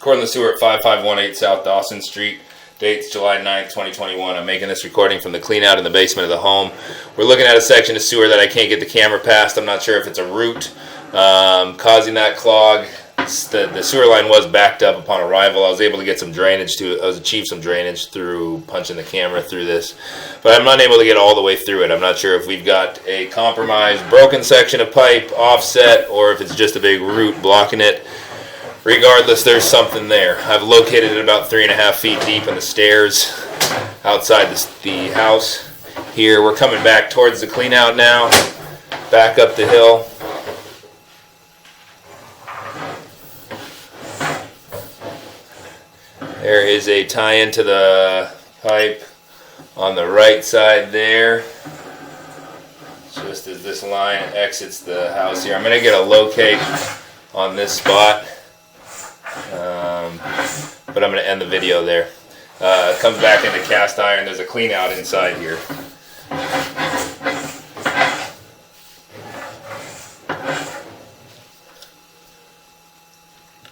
recording the sewer at 5518 South Dawson Street. Date's July 9th, 2021. I'm making this recording from the clean out in the basement of the home. We're looking at a section of sewer that I can't get the camera past. I'm not sure if it's a root causing that clog. The sewer line was backed up upon arrival. I was able to get some drainage achieve some drainage through punching the camera through this, but I'm not able to get all the way through it. I'm not sure if we've got a compromised broken section of pipe offset or if it's just a big root blocking it. Regardless, there's something there. I've located it about 3.5 feet deep in the stairs outside the house. Here, we're coming back towards the clean out now, back up the hill. There is a tie-in to the pipe on the right side there, just as this line exits the house here. I'm going to get a locate on this spot, but I'm going to end the video there. It comes back into cast iron. There's a clean out inside here.